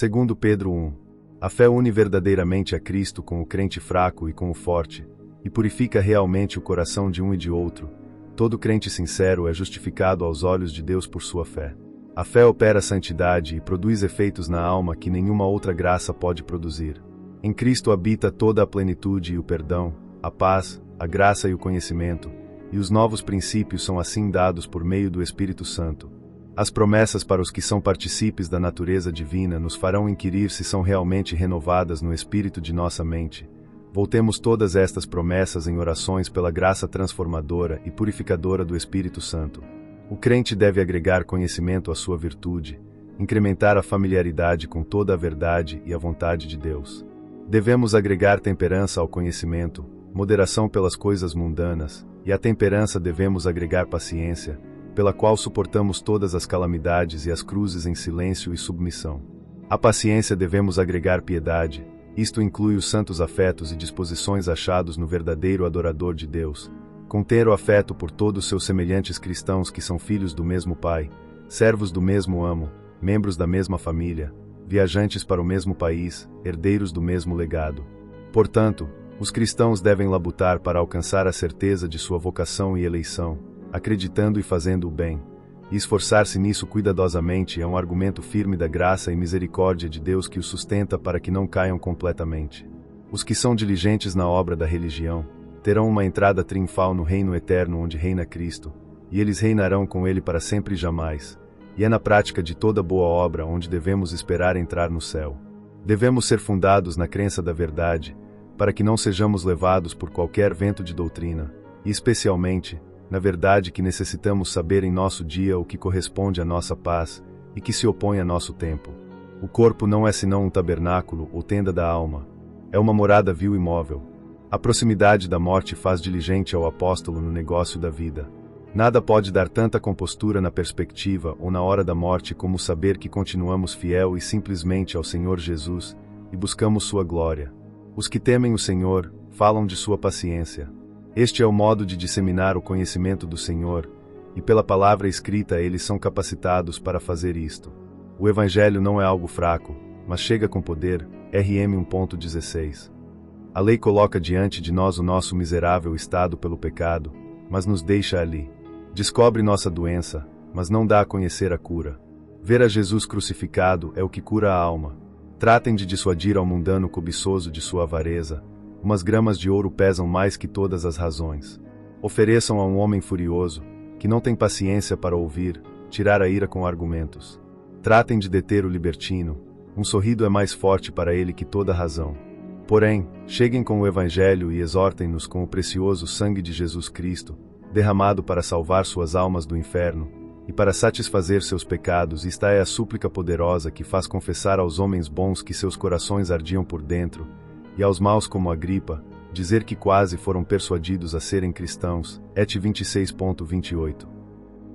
Segundo Pedro 1. A fé une verdadeiramente a Cristo com o crente fraco e com o forte, e purifica realmente o coração de um e de outro. Todo crente sincero é justificado aos olhos de Deus por sua fé. A fé opera a santidade e produz efeitos na alma que nenhuma outra graça pode produzir. Em Cristo habita toda a plenitude e o perdão, a paz, a graça e o conhecimento, e os novos princípios são assim dados por meio do Espírito Santo. As promessas para os que são partícipes da natureza divina nos farão inquirir se são realmente renovadas no espírito de nossa mente. Voltemos todas estas promessas em orações pela graça transformadora e purificadora do Espírito Santo. O crente deve agregar conhecimento à sua virtude, incrementar a familiaridade com toda a verdade e a vontade de Deus. Devemos agregar temperança ao conhecimento, moderação pelas coisas mundanas, e à temperança devemos agregar paciência, pela qual suportamos todas as calamidades e as cruzes em silêncio e submissão. À paciência devemos agregar piedade, isto inclui os santos afetos e disposições achados no verdadeiro adorador de Deus, conter o afeto por todos seus semelhantes cristãos que são filhos do mesmo Pai, servos do mesmo amo, membros da mesma família, viajantes para o mesmo país, herdeiros do mesmo legado. Portanto, os cristãos devem labutar para alcançar a certeza de sua vocação e eleição, acreditando e fazendo o bem, e esforçar-se nisso cuidadosamente é um argumento firme da graça e misericórdia de Deus que os sustenta para que não caiam completamente. Os que são diligentes na obra da religião terão uma entrada triunfal no reino eterno onde reina Cristo, e eles reinarão com ele para sempre e jamais, e é na prática de toda boa obra onde devemos esperar entrar no céu. Devemos ser fundados na crença da verdade, para que não sejamos levados por qualquer vento de doutrina, e especialmente, na verdade que necessitamos saber em nosso dia o que corresponde à nossa paz e que se opõe a nosso tempo. O corpo não é senão um tabernáculo ou tenda da alma. É uma morada vil e móvel. A proximidade da morte faz diligente ao apóstolo no negócio da vida. Nada pode dar tanta compostura na perspectiva ou na hora da morte como saber que continuamos fiel e simplesmente ao Senhor Jesus e buscamos sua glória. Os que temem o Senhor falam de sua paciência. Este é o modo de disseminar o conhecimento do Senhor, e pela palavra escrita eles são capacitados para fazer isto. O Evangelho não é algo fraco, mas chega com poder. RM 1.16. A lei coloca diante de nós o nosso miserável estado pelo pecado, mas nos deixa ali. Descobre nossa doença, mas não dá a conhecer a cura. Ver a Jesus crucificado é o que cura a alma. Tratem de dissuadir ao mundano cobiçoso de sua avareza. Umas gramas de ouro pesam mais que todas as razões. Ofereçam a um homem furioso, que não tem paciência para ouvir, tirar a ira com argumentos. Tratem de deter o libertino, um sorriso é mais forte para ele que toda razão. Porém, cheguem com o Evangelho e exortem-nos com o precioso sangue de Jesus Cristo, derramado para salvar suas almas do inferno, e para satisfazer seus pecados. Esta é a súplica poderosa que faz confessar aos homens bons que seus corações ardiam por dentro, e aos maus como Agripa, dizer que quase foram persuadidos a serem cristãos. Et 26.28.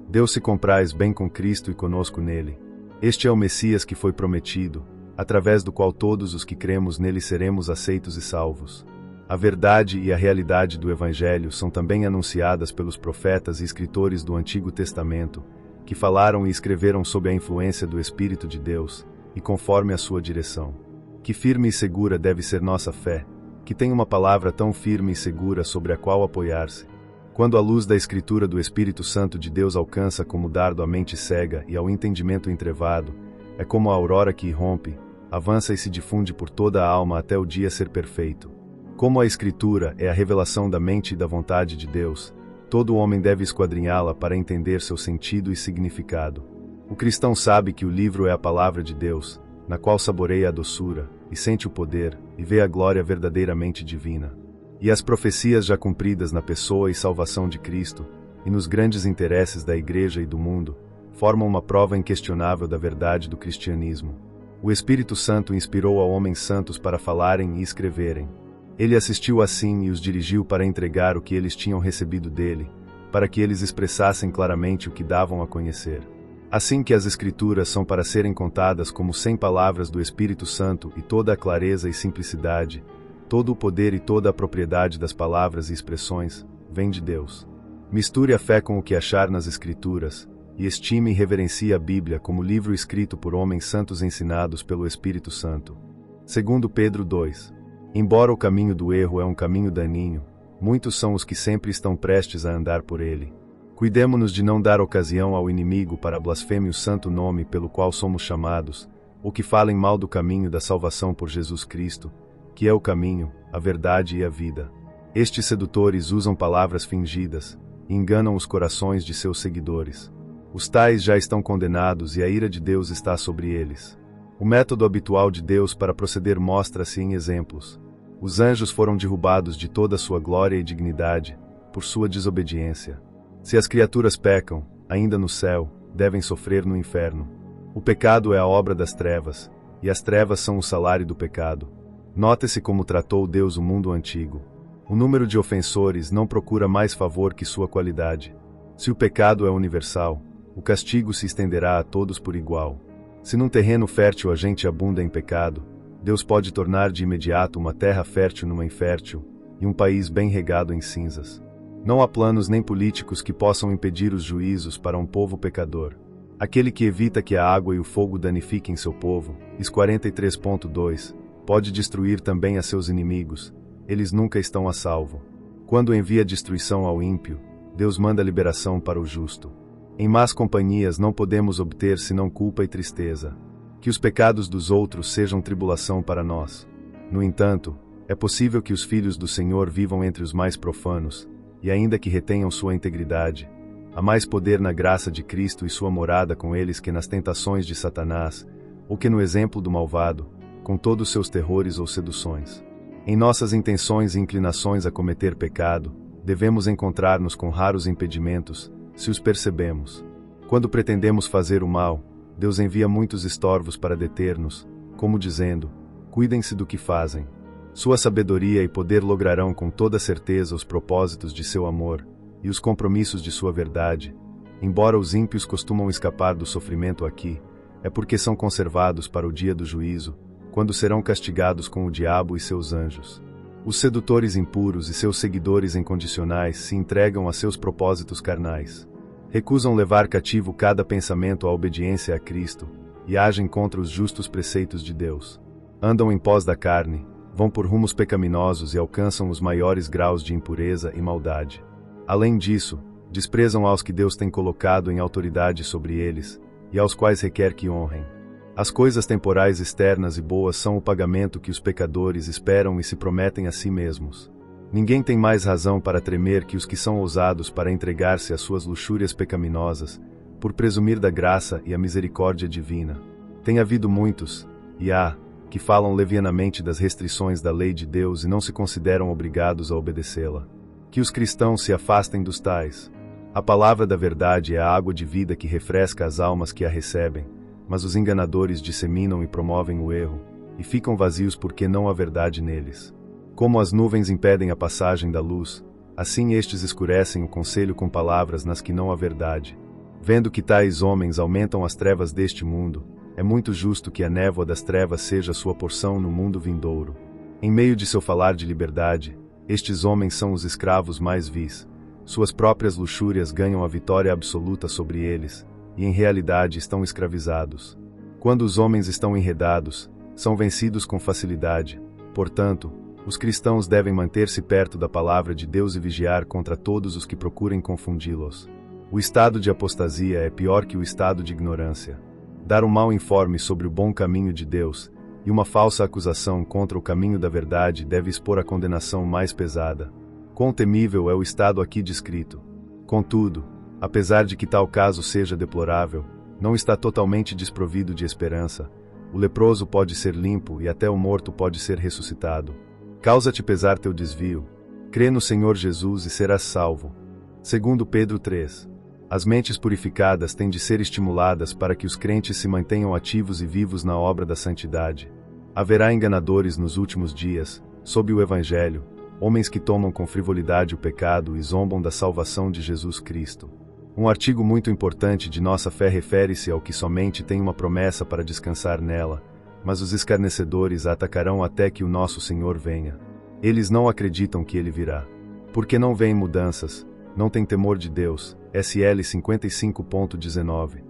Deus se compraz bem com Cristo e conosco nele. Este é o Messias que foi prometido, através do qual todos os que cremos nele seremos aceitos e salvos. A verdade e a realidade do Evangelho são também anunciadas pelos profetas e escritores do Antigo Testamento, que falaram e escreveram sob a influência do Espírito de Deus, e conforme a sua direção. Que firme e segura deve ser nossa fé, que tem uma palavra tão firme e segura sobre a qual apoiar-se. Quando a luz da Escritura do Espírito Santo de Deus alcança como dardo a mente cega e ao entendimento entrevado, é como a aurora que irrompe, avança e se difunde por toda a alma até o dia ser perfeito. Como a Escritura é a revelação da mente e da vontade de Deus, todo homem deve esquadrinhá-la para entender seu sentido e significado. O cristão sabe que o livro é a palavra de Deus, na qual saboreia a doçura, e sente o poder, e vê a glória verdadeiramente divina. E as profecias já cumpridas na pessoa e salvação de Cristo, e nos grandes interesses da Igreja e do mundo, formam uma prova inquestionável da verdade do cristianismo. O Espírito Santo inspirou a homens santos para falarem e escreverem. Ele assistiu assim e os dirigiu para entregar o que eles tinham recebido dele, para que eles expressassem claramente o que davam a conhecer. Assim que as Escrituras são para serem contadas como 100 palavras do Espírito Santo e toda a clareza e simplicidade, todo o poder e toda a propriedade das palavras e expressões, vem de Deus. Misture a fé com o que achar nas Escrituras, e estime e reverencie a Bíblia como livro escrito por homens santos ensinados pelo Espírito Santo. Segundo Pedro 2. Embora o caminho do erro é um caminho daninho, muitos são os que sempre estão prestes a andar por ele. Cuidemo-nos de não dar ocasião ao inimigo para blasfeme o santo nome pelo qual somos chamados, ou que falem mal do caminho da salvação por Jesus Cristo, que é o caminho, a verdade e a vida. Estes sedutores usam palavras fingidas, e enganam os corações de seus seguidores. Os tais já estão condenados e a ira de Deus está sobre eles. O método habitual de Deus para proceder mostra-se em exemplos. Os anjos foram derrubados de toda a sua glória e dignidade, por sua desobediência. Se as criaturas pecam, ainda no céu, devem sofrer no inferno. O pecado é a obra das trevas, e as trevas são o salário do pecado. Note-se como tratou Deus o mundo antigo. O número de ofensores não procura mais favor que sua qualidade. Se o pecado é universal, o castigo se estenderá a todos por igual. Se num terreno fértil a gente abunda em pecado, Deus pode tornar de imediato uma terra fértil numa infértil, e um país bem regado em cinzas. Não há planos nem políticos que possam impedir os juízos para um povo pecador. Aquele que evita que a água e o fogo danifiquem seu povo, Is 43.2, pode destruir também a seus inimigos, eles nunca estão a salvo. Quando envia destruição ao ímpio, Deus manda liberação para o justo. Em más companhias não podemos obter senão culpa e tristeza. Que os pecados dos outros sejam tribulação para nós. No entanto, é possível que os filhos do Senhor vivam entre os mais profanos, e ainda que retenham sua integridade, há mais poder na graça de Cristo e sua morada com eles que nas tentações de Satanás, ou que no exemplo do malvado, com todos seus terrores ou seduções. Em nossas intenções e inclinações a cometer pecado, devemos encontrar-nos com raros impedimentos, se os percebemos. Quando pretendemos fazer o mal, Deus envia muitos estorvos para deter-nos, como dizendo: cuidem-se do que fazem. Sua sabedoria e poder lograrão com toda certeza os propósitos de seu amor, e os compromissos de sua verdade. Embora os ímpios costumam escapar do sofrimento aqui, é porque são conservados para o dia do juízo, quando serão castigados com o diabo e seus anjos. Os sedutores impuros e seus seguidores incondicionais se entregam a seus propósitos carnais. Recusam levar cativo cada pensamento à obediência a Cristo, e agem contra os justos preceitos de Deus. Andam em pós da carne, vão por rumos pecaminosos e alcançam os maiores graus de impureza e maldade. Além disso, desprezam aos que Deus tem colocado em autoridade sobre eles, e aos quais requer que honrem. As coisas temporais externas e boas são o pagamento que os pecadores esperam e se prometem a si mesmos. Ninguém tem mais razão para tremer que os que são ousados para entregar-se às suas luxúrias pecaminosas, por presumir da graça e a misericórdia divina. Tem havido muitos, e há, que falam levianamente das restrições da lei de Deus e não se consideram obrigados a obedecê-la. Que os cristãos se afastem dos tais. A palavra da verdade é a água de vida que refresca as almas que a recebem, mas os enganadores disseminam e promovem o erro, e ficam vazios porque não há verdade neles. Como as nuvens impedem a passagem da luz, assim estes escurecem o conselho com palavras nas que não há verdade. Vendo que tais homens aumentam as trevas deste mundo, é muito justo que a névoa das trevas seja sua porção no mundo vindouro. Em meio de seu falar de liberdade, estes homens são os escravos mais vis. Suas próprias luxúrias ganham a vitória absoluta sobre eles, e em realidade estão escravizados. Quando os homens estão enredados, são vencidos com facilidade. Portanto, os cristãos devem manter-se perto da palavra de Deus e vigiar contra todos os que procurem confundi-los. O estado de apostasia é pior que o estado de ignorância. Dar um mau informe sobre o bom caminho de Deus, e uma falsa acusação contra o caminho da verdade deve expor a condenação mais pesada. Quão temível é o estado aqui descrito. Contudo, apesar de que tal caso seja deplorável, não está totalmente desprovido de esperança. O leproso pode ser limpo e até o morto pode ser ressuscitado. Causa-te pesar teu desvio. Crê no Senhor Jesus e serás salvo. Segundo Pedro 3. As mentes purificadas têm de ser estimuladas para que os crentes se mantenham ativos e vivos na obra da santidade. Haverá enganadores nos últimos dias, sob o Evangelho, homens que tomam com frivolidade o pecado e zombam da salvação de Jesus Cristo. Um artigo muito importante de nossa fé refere-se ao que somente tem uma promessa para descansar nela, mas os escarnecedores a atacarão até que o nosso Senhor venha. Eles não acreditam que ele virá. Porque não veem mudanças, não têm temor de Deus. SL 55.19.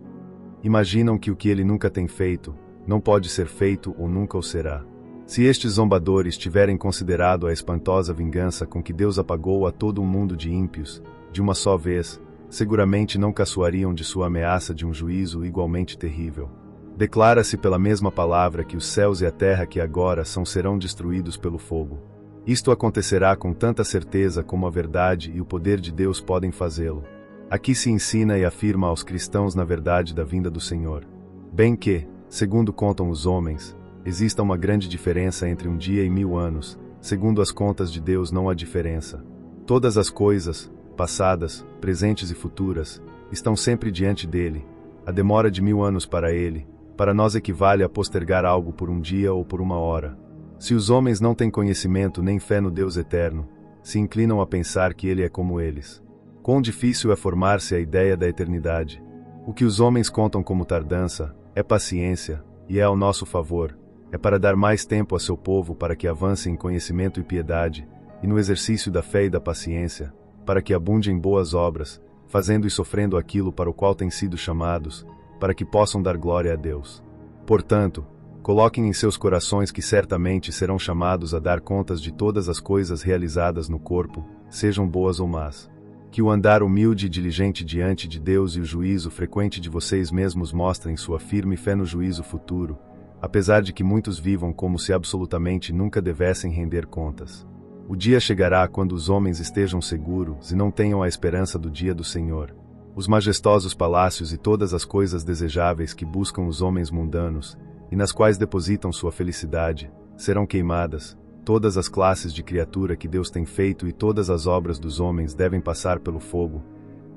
Imaginam que o que ele nunca tem feito, não pode ser feito ou nunca o será. Se estes zombadores tiverem considerado a espantosa vingança com que Deus apagou a todo um mundo de ímpios, de uma só vez, seguramente não caçoariam de sua ameaça de um juízo igualmente terrível. Declara-se pela mesma palavra que os céus e a terra que agora serão destruídos pelo fogo. Isto acontecerá com tanta certeza como a verdade e o poder de Deus podem fazê-lo. Aqui se ensina e afirma aos cristãos na verdade da vinda do Senhor. Bem que, segundo contam os homens, exista uma grande diferença entre um dia e 1000 anos, segundo as contas de Deus não há diferença. Todas as coisas, passadas, presentes e futuras, estão sempre diante dele. A demora de 1000 anos para ele, para nós equivale a postergar algo por um dia ou por uma hora. Se os homens não têm conhecimento nem fé no Deus eterno, se inclinam a pensar que ele é como eles. Quão difícil é formar-se a ideia da eternidade. O que os homens contam como tardança, é paciência, e é ao nosso favor. É para dar mais tempo a seu povo para que avance em conhecimento e piedade, e no exercício da fé e da paciência, para que abunde em boas obras, fazendo e sofrendo aquilo para o qual têm sido chamados, para que possam dar glória a Deus. Portanto, coloquem em seus corações que certamente serão chamados a dar contas de todas as coisas realizadas no corpo, sejam boas ou más. Que o andar humilde e diligente diante de Deus e o juízo frequente de vocês mesmos mostrem sua firme fé no juízo futuro, apesar de que muitos vivam como se absolutamente nunca devessem render contas. O dia chegará quando os homens estejam seguros e não tenham a esperança do dia do Senhor. Os majestosos palácios e todas as coisas desejáveis que buscam os homens mundanos, e nas quais depositam sua felicidade, serão queimadas. Todas as classes de criatura que Deus tem feito e todas as obras dos homens devem passar pelo fogo,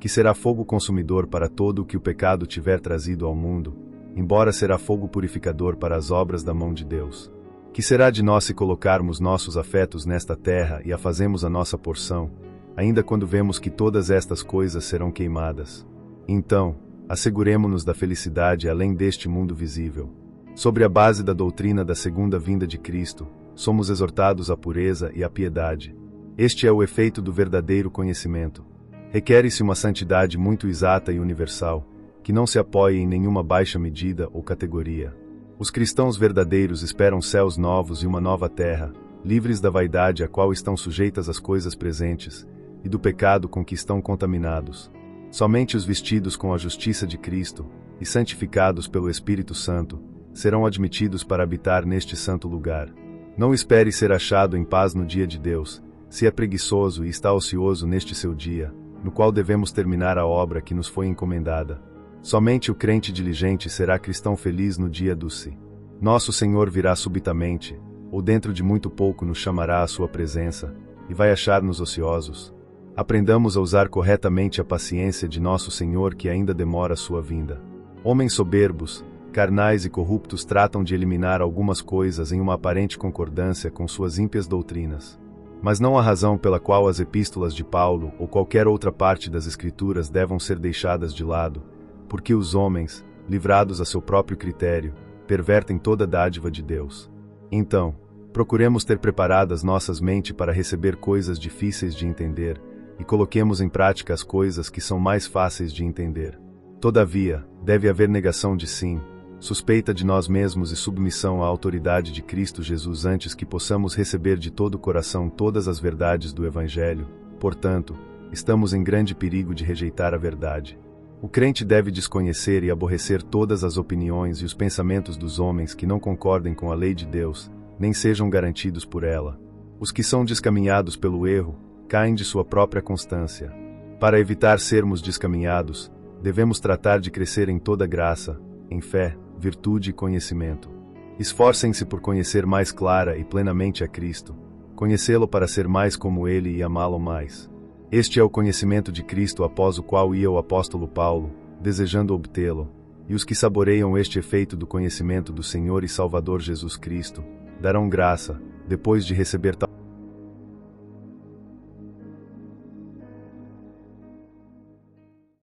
que será fogo consumidor para todo o que o pecado tiver trazido ao mundo, embora será fogo purificador para as obras da mão de Deus. Que será de nós se colocarmos nossos afetos nesta terra e a fazemos a nossa porção, ainda quando vemos que todas estas coisas serão queimadas? Então, asseguremo-nos da felicidade além deste mundo visível. Sobre a base da doutrina da segunda vinda de Cristo, somos exortados à pureza e à piedade. Este é o efeito do verdadeiro conhecimento. Requer-se uma santidade muito exata e universal, que não se apoie em nenhuma baixa medida ou categoria. Os cristãos verdadeiros esperam céus novos e uma nova terra, livres da vaidade a qual estão sujeitas as coisas presentes, e do pecado com que estão contaminados. Somente os vestidos com a justiça de Cristo, e santificados pelo Espírito Santo, serão admitidos para habitar neste santo lugar. Não espere ser achado em paz no dia de Deus, se é preguiçoso e está ocioso neste seu dia, no qual devemos terminar a obra que nos foi encomendada. Somente o crente diligente será cristão feliz no dia do se. Nosso Senhor virá subitamente, ou dentro de muito pouco nos chamará à sua presença, e vai achar-nos ociosos. Aprendamos a usar corretamente a paciência de nosso Senhor que ainda demora a sua vinda. Homens soberbos, carnais e corruptos tratam de eliminar algumas coisas em uma aparente concordância com suas ímpias doutrinas. Mas não há razão pela qual as epístolas de Paulo ou qualquer outra parte das Escrituras devam ser deixadas de lado, porque os homens, livrados a seu próprio critério, pervertem toda a dádiva de Deus. Então, procuremos ter preparadas nossas mentes para receber coisas difíceis de entender, e coloquemos em prática as coisas que são mais fáceis de entender. Todavia, deve haver negação de sim, suspeita de nós mesmos e submissão à autoridade de Cristo Jesus antes que possamos receber de todo o coração todas as verdades do Evangelho. Portanto, estamos em grande perigo de rejeitar a verdade. O crente deve desconhecer e aborrecer todas as opiniões e os pensamentos dos homens que não concordem com a lei de Deus, nem sejam garantidos por ela. Os que são descaminhados pelo erro, caem de sua própria constância. Para evitar sermos descaminhados, devemos tratar de crescer em toda graça, em fé, virtude e conhecimento. Esforcem-se por conhecer mais clara e plenamente a Cristo, conhecê-lo para ser mais como ele e amá-lo mais. Este é o conhecimento de Cristo após o qual ia o apóstolo Paulo, desejando obtê-lo, e os que saboreiam este efeito do conhecimento do Senhor e Salvador Jesus Cristo, darão graça, depois de receber tal